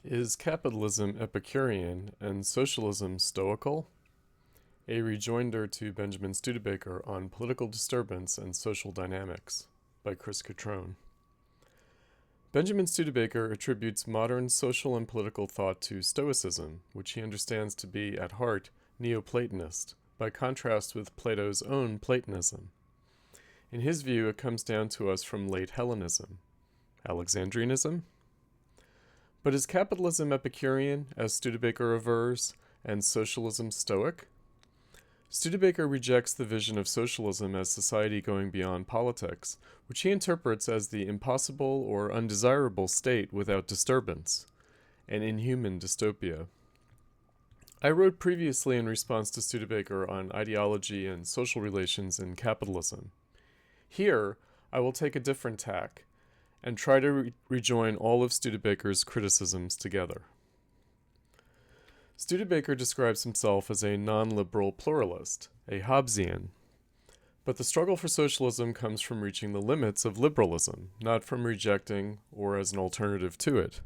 Is capitalism Epicurean and socialism Stoical? A Rejoinder to Benjamin Studebaker on Political Disturbance and Social Dynamics by Chris Cutrone. Benjamin Studebaker attributes modern social and political thought to Stoicism, which he understands to be, at heart, Neoplatonist, by contrast with Plato's own Platonism. In his view, it comes down to us from late Hellenism. Alexandrianism? But is capitalism Epicurean, as Studebaker avers, and socialism Stoic? Studebaker rejects the vision of socialism as society going beyond politics, which he interprets as the impossible or undesirable state without disturbance, an inhuman dystopia. I wrote previously in response to Studebaker on ideology and social relations in capitalism. Here, I will take a different tack and try to rejoin all of Studebaker's criticisms together. Studebaker describes himself as a non-liberal pluralist, a Hobbesian. But the struggle for socialism comes from reaching the limits of liberalism, not from rejecting or as an alternative to it.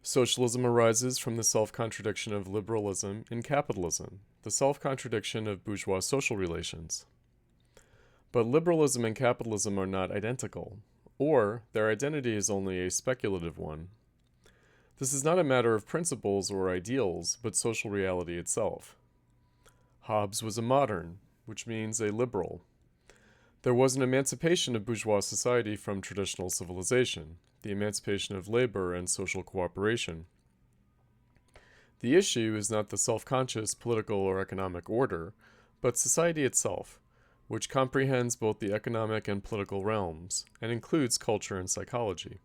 Socialism arises from the self-contradiction of liberalism in capitalism, the self-contradiction of bourgeois social relations. But liberalism and capitalism are not identical, or their identity is only a speculative one. This is not a matter of principles or ideals, but social reality itself. Hobbes was a modern, which means a liberal. There was an emancipation of bourgeois society from traditional civilization, the emancipation of labor and social cooperation. The issue is not the self-conscious political or economic order, but society itself, which comprehends both the economic and political realms, and includes culture and psychology.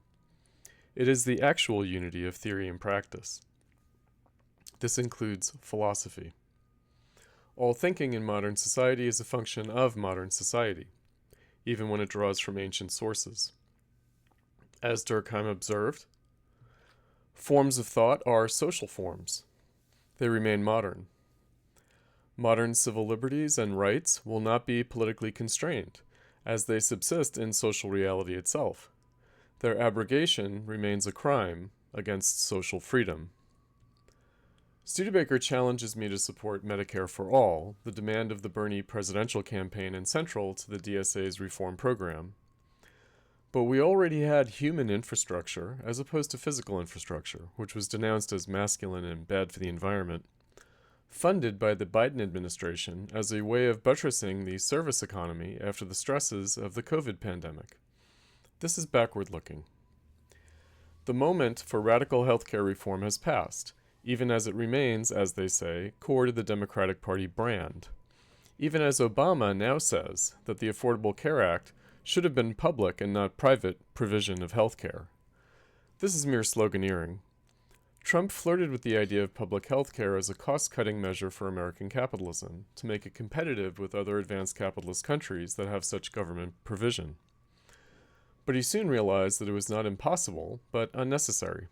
It is the actual unity of theory and practice. This includes philosophy. All thinking in modern society is a function of modern society, even when it draws from ancient sources. As Durkheim observed, forms of thought are social forms. They remain modern. Modern civil liberties and rights will not be politically constrained, as they subsist in social reality itself. Their abrogation remains a crime against social freedom. Studebaker challenges me to support Medicare for All, the demand of the Bernie presidential campaign and central to the DSA's reform program. But we already had human infrastructure as opposed to physical infrastructure, which was denounced as masculine and bad for the environment, funded by the Biden administration as a way of buttressing the service economy after the stresses of the COVID pandemic. This is backward-looking. The moment for radical healthcare reform has passed, even as it remains, as they say, core to the Democratic Party brand. Even as Obama now says that the Affordable Care Act should have been public and not private provision of healthcare. This is mere sloganeering. Trump flirted with the idea of public health care as a cost-cutting measure for American capitalism, to make it competitive with other advanced capitalist countries that have such government provision. But he soon realized that it was not impossible, but unnecessary.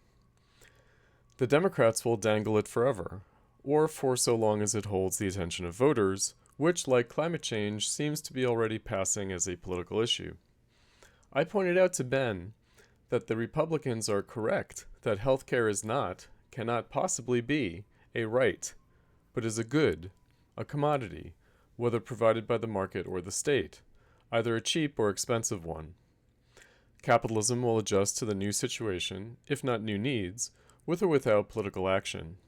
The Democrats will dangle it forever, or for so long as it holds the attention of voters, which, like climate change, seems to be already passing as a political issue. I pointed out to Ben that the Republicans are correct that healthcare is not, cannot possibly be, a right, but is a good, a commodity, whether provided by the market or the state, either a cheap or expensive one. Capitalism will adjust to the new situation, if not new needs, with or without political action.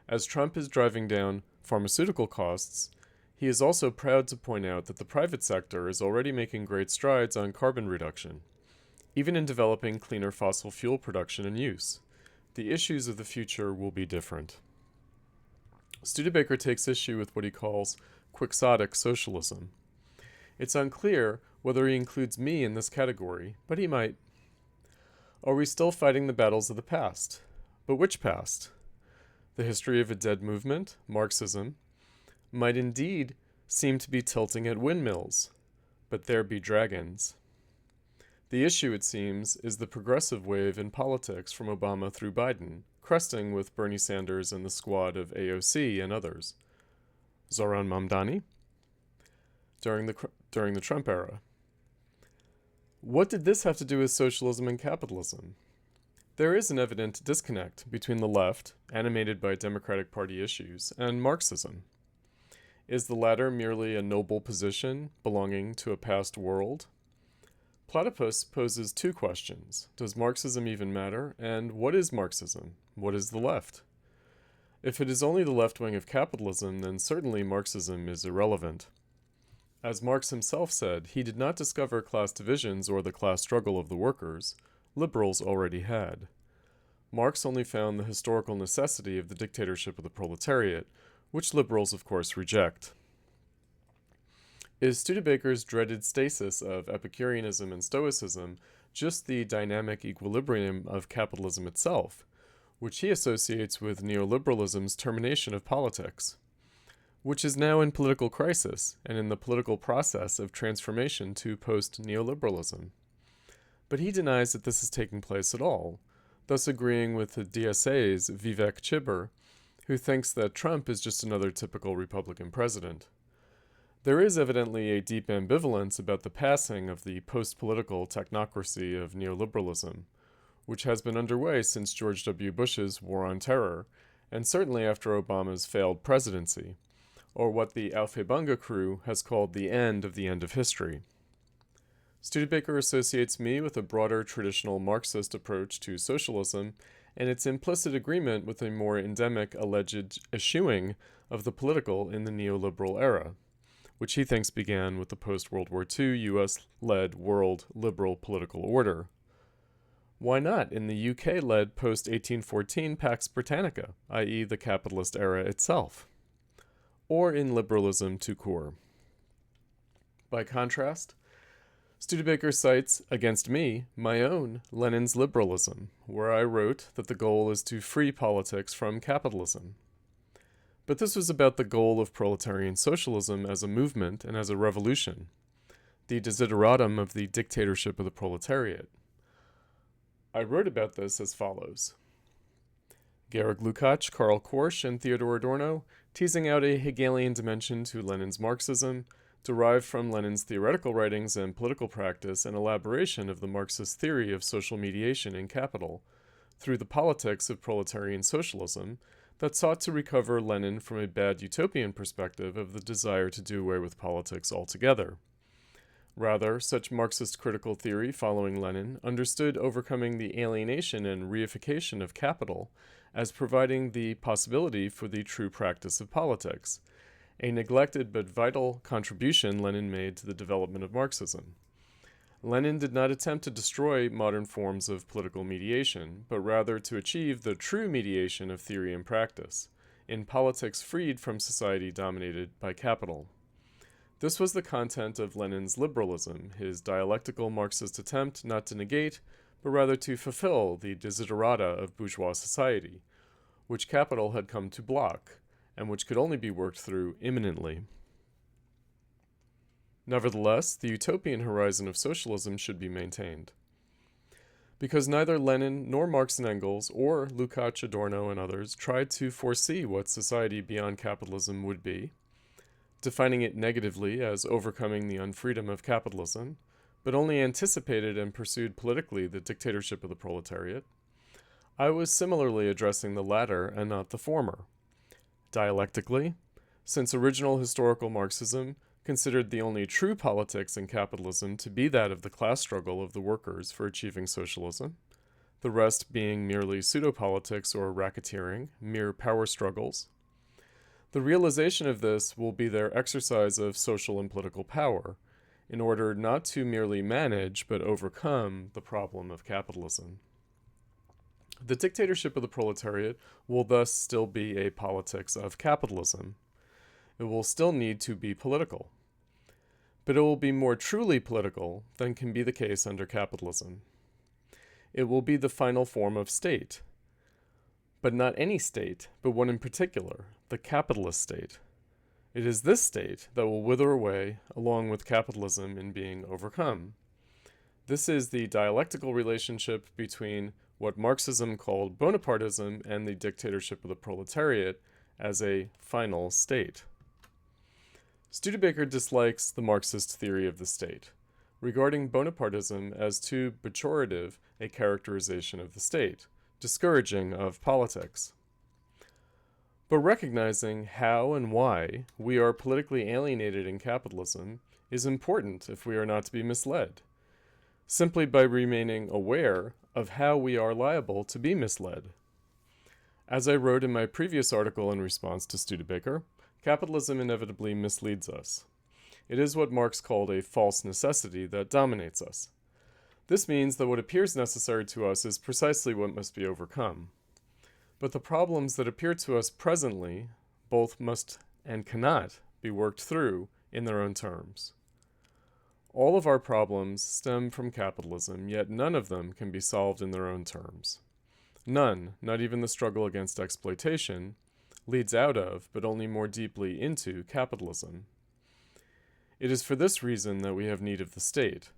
As Trump is driving down pharmaceutical costs, he is also proud to point out that the private sector is already making great strides on carbon reduction, even in developing cleaner fossil fuel production and use. The issues of the future will be different. Studebaker takes issue with what he calls quixotic socialism. It's unclear whether he includes me in this category, but he might. Are we still fighting the battles of the past? But which past? The history of a dead movement, Marxism, might indeed seem to be tilting at windmills, but there be dragons. The issue, it seems, is the progressive wave in politics from Obama through Biden, cresting with Bernie Sanders and the squad of AOC and others. Zohran Mamdani? During the Trump era. What did this have to do with socialism and capitalism? There is an evident disconnect between the left, animated by Democratic Party issues, and Marxism. Is the latter merely a noble position belonging to a past world? Platypus poses two questions. Does Marxism even matter? And what is Marxism? What is the left? If it is only the left wing of capitalism, then certainly Marxism is irrelevant. As Marx himself said, he did not discover class divisions or the class struggle of the workers. Liberals already had. Marx only found the historical necessity of the dictatorship of the proletariat, which liberals of course reject. Is Studebaker's dreaded stasis of Epicureanism and Stoicism just the dynamic equilibrium of capitalism itself, which he associates with neoliberalism's termination of politics, which is now in political crisis and in the political process of transformation to post-neoliberalism? But he denies that this is taking place at all, thus agreeing with the DSA's Vivek Chibber, who thinks that Trump is just another typical Republican president. There is evidently a deep ambivalence about the passing of the post-political technocracy of neoliberalism, which has been underway since George W. Bush's War on Terror, and certainly after Obama's failed presidency, or what the Aufhebunga crew has called the end of history. Studebaker associates me with a broader traditional Marxist approach to socialism and its implicit agreement with a more endemic alleged eschewing of the political in the neoliberal era, which he thinks began with the post-World War II US-led world liberal political order. Why not in the UK-led post-1814 Pax Britannica, i.e. the capitalist era itself? Or in liberalism tout court? By contrast, Studebaker cites, against me, my own Lenin's Liberalism, where I wrote that the goal is to free politics from capitalism. But this was about the goal of proletarian socialism as a movement and as a revolution, the desideratum of the dictatorship of the proletariat. I wrote about this as follows. Georg Lukács, Karl Korsch, and Theodor Adorno, teasing out a Hegelian dimension to Lenin's Marxism, derived from Lenin's theoretical writings and political practice and elaboration of the Marxist theory of social mediation in capital, through the politics of proletarian socialism, that sought to recover Lenin from a bad utopian perspective of the desire to do away with politics altogether. Rather, such Marxist critical theory following Lenin understood overcoming the alienation and reification of capital as providing the possibility for the true practice of politics, a neglected but vital contribution Lenin made to the development of Marxism. Lenin did not attempt to destroy modern forms of political mediation, but rather to achieve the true mediation of theory and practice, in politics freed from society dominated by capital. This was the content of Lenin's liberalism, his dialectical Marxist attempt not to negate, but rather to fulfill the desiderata of bourgeois society, which capital had come to block, and which could only be worked through imminently. Nevertheless, the utopian horizon of socialism should be maintained. Because neither Lenin nor Marx and Engels or Lukács, Adorno, and others tried to foresee what society beyond capitalism would be, defining it negatively as overcoming the unfreedom of capitalism, but only anticipated and pursued politically the dictatorship of the proletariat, I was similarly addressing the latter and not the former. Dialectically, since original historical Marxism considered the only true politics in capitalism to be that of the class struggle of the workers for achieving socialism, the rest being merely pseudo-politics or racketeering, mere power struggles. The realization of this will be their exercise of social and political power, in order not to merely manage but overcome the problem of capitalism. The dictatorship of the proletariat will thus still be a politics of capitalism. It will still need to be political. But it will be more truly political than can be the case under capitalism. It will be the final form of state. But not any state, but one in particular, the capitalist state. It is this state that will wither away along with capitalism in being overcome. This is the dialectical relationship between what Marxism called Bonapartism and the dictatorship of the proletariat as a final state. Studebaker dislikes the Marxist theory of the state, regarding Bonapartism as too pejorative a characterization of the state, discouraging of politics. But recognizing how and why we are politically alienated in capitalism is important if we are not to be misled, simply by remaining aware of how we are liable to be misled. As I wrote in my previous article in response to Studebaker, capitalism inevitably misleads us. It is what Marx called a false necessity that dominates us. This means that what appears necessary to us is precisely what must be overcome. But the problems that appear to us presently both must and cannot be worked through in their own terms. All of our problems stem from capitalism, yet none of them can be solved in their own terms. None, not even the struggle against exploitation, leads out of, but only more deeply into, capitalism. It is for this reason that we have need of the state.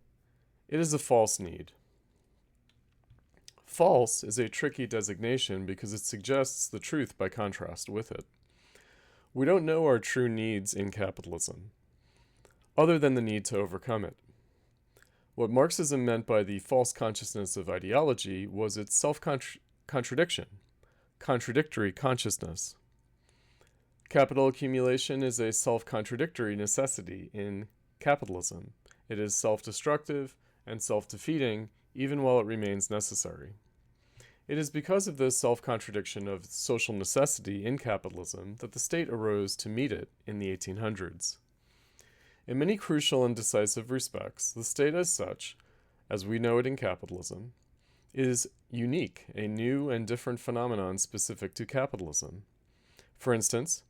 It is a false need. False is a tricky designation because it suggests the truth by contrast with it. We don't know our true needs in capitalism, other than the need to overcome it. What Marxism meant by the false consciousness of ideology was its self-contradiction, contradictory consciousness. Capital accumulation is a self-contradictory necessity in capitalism. It is self-destructive and self-defeating even while it remains necessary. It is because of this self-contradiction of social necessity in capitalism that the state arose to meet it in the 1800s. In many crucial and decisive respects, the state as such, as we know it in capitalism, is unique, a new and different phenomenon specific to capitalism. For instance,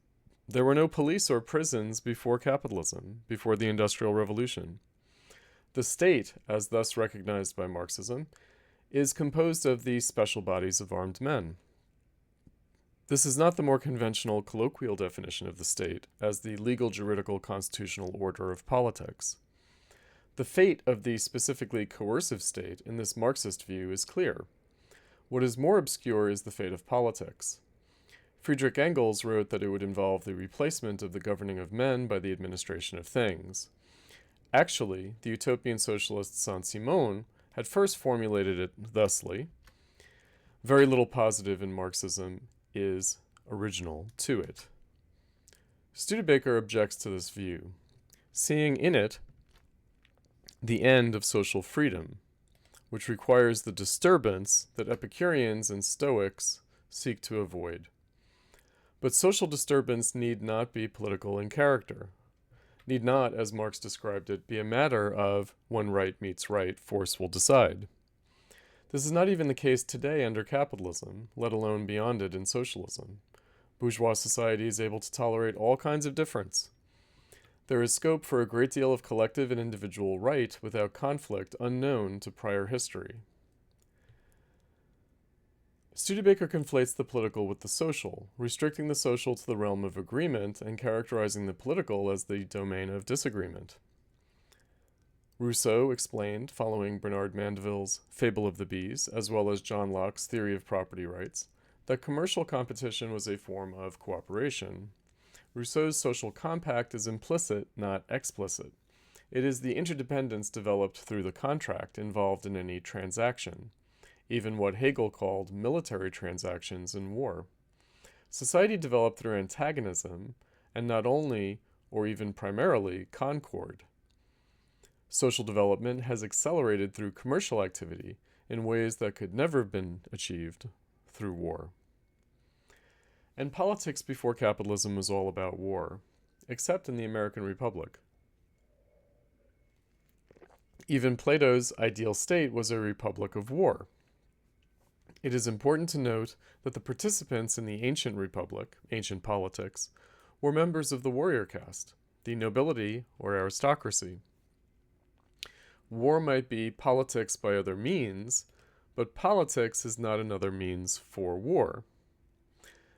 there were no police or prisons before capitalism, before the Industrial Revolution. The state, as thus recognized by Marxism, is composed of the special bodies of armed men. This is not the more conventional colloquial definition of the state as the legal juridical constitutional order of politics. The fate of the specifically coercive state in this Marxist view is clear. What is more obscure is the fate of politics. Friedrich Engels wrote that it would involve the replacement of the governing of men by the administration of things. Actually, the utopian socialist Saint-Simon had first formulated it thusly: very little positive in Marxism is original to it. Studebaker objects to this view, seeing in it the end of social freedom, which requires the disturbance that Epicureans and Stoics seek to avoid. But social disturbance need not be political in character, need not, as Marx described it, be a matter of when right meets right, force will decide. This is not even the case today under capitalism, let alone beyond it in socialism. Bourgeois society is able to tolerate all kinds of difference. There is scope for a great deal of collective and individual right without conflict unknown to prior history. Studebaker conflates the political with the social, restricting the social to the realm of agreement and characterizing the political as the domain of disagreement. Rousseau explained, following Bernard Mandeville's Fable of the Bees, as well as John Locke's theory of property rights, that commercial competition was a form of cooperation. Rousseau's social compact is implicit, not explicit. It is the interdependence developed through the contract involved in any transaction, even what Hegel called military transactions in war. Society developed through antagonism, and not only, or even primarily, concord. Social development has accelerated through commercial activity in ways that could never have been achieved through war. And politics before capitalism was all about war, except in the American Republic. Even Plato's ideal state was a republic of war. It is important to note that the participants in the ancient republic, ancient politics, were members of the warrior caste, the nobility or aristocracy. War might be politics by other means, but politics is not another means for war.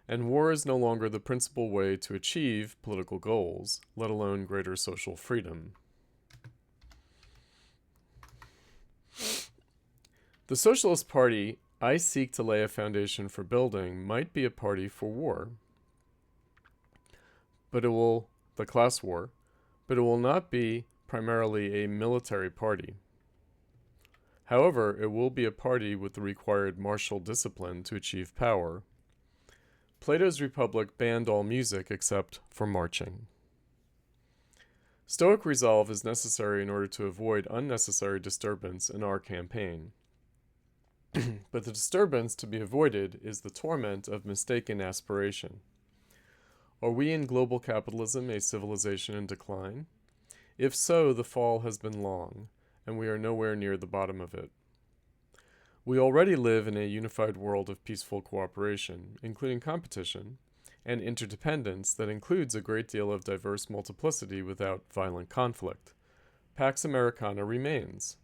And war is no longer the principal way to achieve political goals, let alone greater social freedom. The Socialist Party I seek to lay a foundation for building might be a party for war, but it will, the class war, but it will not be primarily a military party. However, it will be a party with the required martial discipline to achieve power. Plato's Republic banned all music except for marching. Stoic resolve is necessary in order to avoid unnecessary disturbance in our campaign. But the disturbance to be avoided is the torment of mistaken aspiration. Are we in global capitalism a civilization in decline? If so, the fall has been long, and we are nowhere near the bottom of it. We already live in a unified world of peaceful cooperation, including competition, and interdependence that includes a great deal of diverse multiplicity without violent conflict. Pax Americana remains.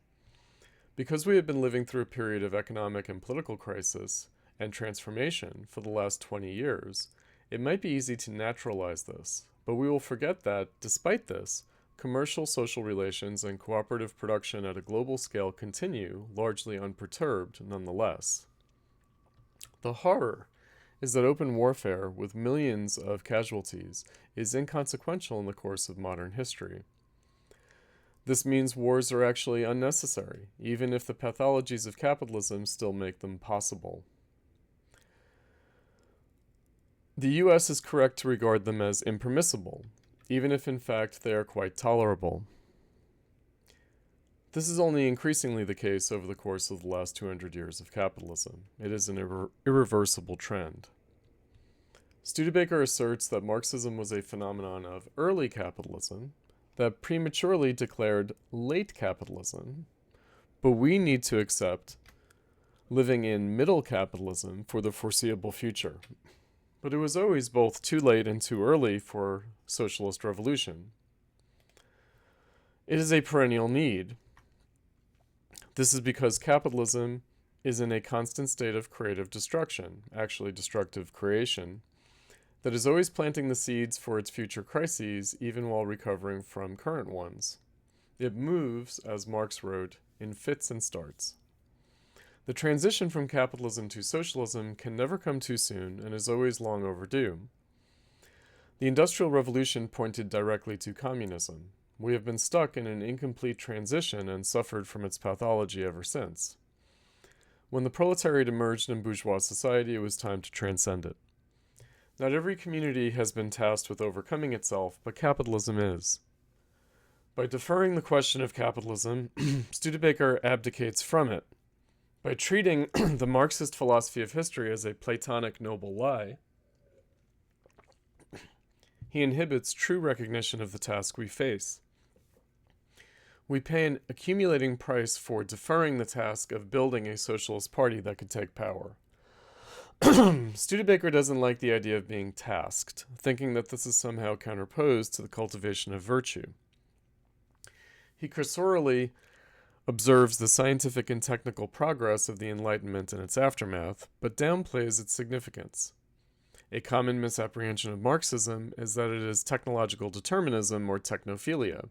Because we have been living through a period of economic and political crisis and transformation for the last 20 years, it might be easy to naturalize this, but we will forget that, despite this, commercial social relations and cooperative production at a global scale continue, largely unperturbed nonetheless. The horror is that open warfare with millions of casualties is inconsequential in the course of modern history. This means wars are actually unnecessary, even if the pathologies of capitalism still make them possible. The US is correct to regard them as impermissible, even if in fact they are quite tolerable. This is only increasingly the case over the course of the last 200 years of capitalism. It is an irreversible trend. Studebaker asserts that Marxism was a phenomenon of early capitalism that prematurely declared late capitalism, but we need to accept living in middle capitalism for the foreseeable future. But it was always both too late and too early for socialist revolution. It is a perennial need. This is because capitalism is in a constant state of creative destruction, actually destructive creation, that is always planting the seeds for its future crises, even while recovering from current ones. It moves, as Marx wrote, in fits and starts. The transition from capitalism to socialism can never come too soon and is always long overdue. The Industrial Revolution pointed directly to communism. We have been stuck in an incomplete transition and suffered from its pathology ever since. When the proletariat emerged in bourgeois society, it was time to transcend it. Not every community has been tasked with overcoming itself, but capitalism is. By deferring the question of capitalism, Studebaker abdicates from it. By treating the Marxist philosophy of history as a Platonic noble lie, he inhibits true recognition of the task we face. We pay an accumulating price for deferring the task of building a socialist party that could take power. Studebaker doesn't like the idea of being tasked, thinking that this is somehow counterposed to the cultivation of virtue. He cursorily observes the scientific and technical progress of the Enlightenment and its aftermath, but downplays its significance. A common misapprehension of Marxism is that it is technological determinism or technophilia.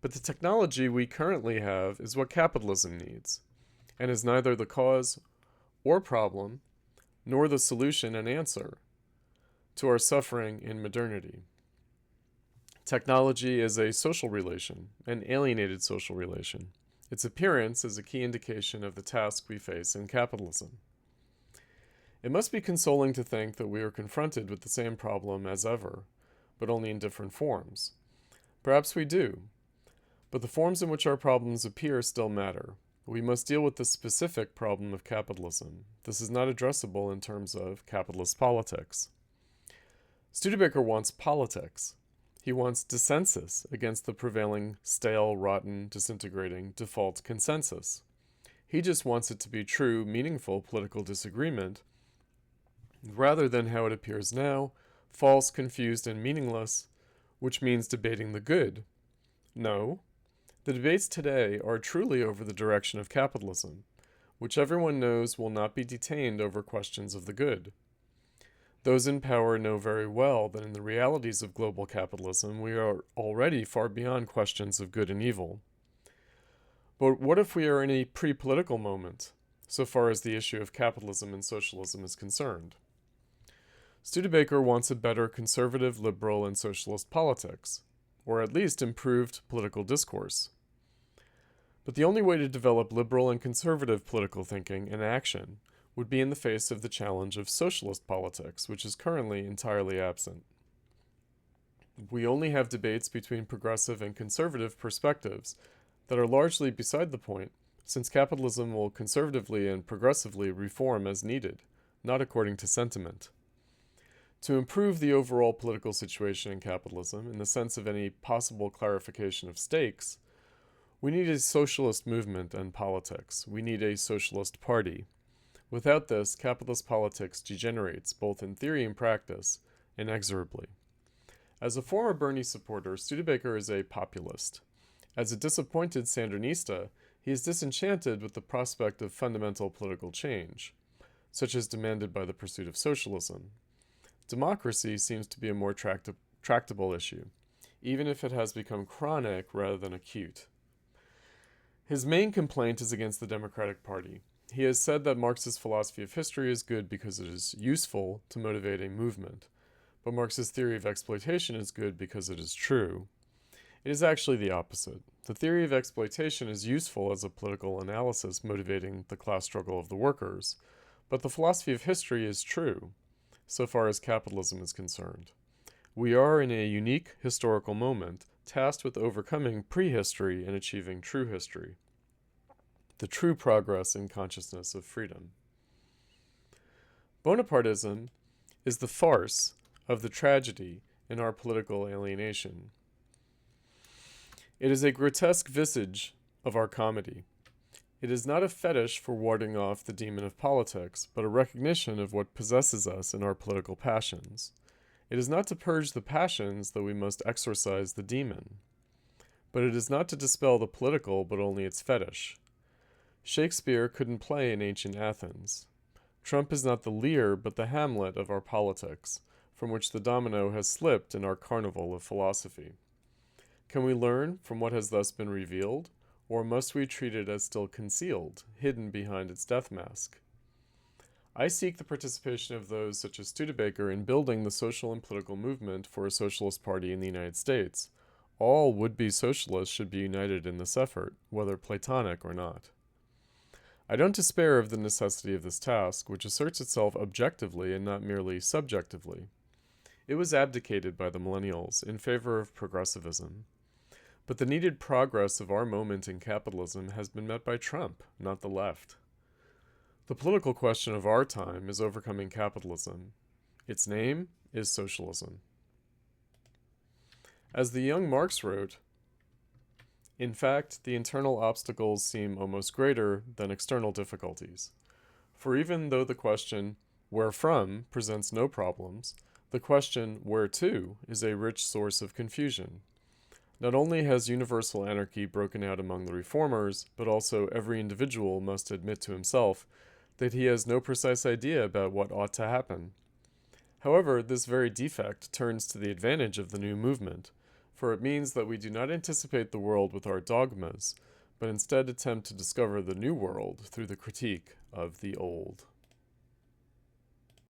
But the technology we currently have is what capitalism needs, and is neither the cause or problem, nor the solution and answer to our suffering in modernity. Technology is a social relation, an alienated social relation. Its appearance is a key indication of the task we face in capitalism. It must be consoling to think that we are confronted with the same problem as ever, but only in different forms. Perhaps we do, but the forms in which our problems appear still matter. We must deal with the specific problem of capitalism. This is not addressable in terms of capitalist politics. Studebaker wants politics. He wants dissensus against the prevailing stale, rotten, disintegrating default consensus. He just wants it to be true, meaningful political disagreement, rather than how it appears now, false, confused, and meaningless, which means debating the good. No, the debates today are truly over the direction of capitalism, which everyone knows will not be detained over questions of the good. Those in power know very well that in the realities of global capitalism, we are already far beyond questions of good and evil. But what if we are in a pre-political moment, so far as the issue of capitalism and socialism is concerned? Studebaker wants a better conservative, liberal, and socialist politics, or at least improved political discourse. But the only way to develop liberal and conservative political thinking and action would be in the face of the challenge of socialist politics, which is currently entirely absent. We only have debates between progressive and conservative perspectives that are largely beside the point, since capitalism will conservatively and progressively reform as needed, not according to sentiment. To improve the overall political situation in capitalism, in the sense of any possible clarification of stakes, we need a socialist movement and politics. We need a socialist party. Without this, capitalist politics degenerates, both in theory and practice, inexorably. As a former Bernie supporter, Studebaker is a populist. As a disappointed Sandinista, he is disenchanted with the prospect of fundamental political change, such as demanded by the pursuit of socialism. Democracy seems to be a more tractable issue, even if it has become chronic rather than acute. His main complaint is against the Democratic Party. He has said that Marx's philosophy of history is good because it is useful to motivate a movement, but Marx's theory of exploitation is good because it is true. It is actually the opposite. The theory of exploitation is useful as a political analysis motivating the class struggle of the workers, but the philosophy of history is true, so far as capitalism is concerned. We are in a unique historical moment, tasked with overcoming prehistory and achieving true history, the true progress in consciousness of freedom. Bonapartism is the farce of the tragedy in our political alienation. It is a grotesque visage of our comedy. It is not a fetish for warding off the demon of politics, but a recognition of what possesses us in our political passions. It is not to purge the passions that we must exorcise the demon. But it is not to dispel the political, but only its fetish. Shakespeare couldn't play in ancient Athens. Trump is not the Lear, but the Hamlet of our politics, from which the domino has slipped in our carnival of philosophy. Can we learn from what has thus been revealed, or must we treat it as still concealed, hidden behind its death mask? I seek the participation of those such as Studebaker in building the social and political movement for a socialist party in the United States. All would-be socialists should be united in this effort, whether Platonic or not. I don't despair of the necessity of this task, which asserts itself objectively and not merely subjectively. It was abdicated by the millennials in favor of progressivism. But the needed progress of our moment in capitalism has been met by Trump, not the left. The political question of our time is overcoming capitalism. Its name is socialism. As the young Marx wrote, in fact, the internal obstacles seem almost greater than external difficulties. For even though the question, where from, presents no problems, the question, where to, is a rich source of confusion. Not only has universal anarchy broken out among the reformers, but also every individual must admit to himself that he has no precise idea about what ought to happen. However, this very defect turns to the advantage of the new movement, for it means that we do not anticipate the world with our dogmas, but instead attempt to discover the new world through the critique of the old.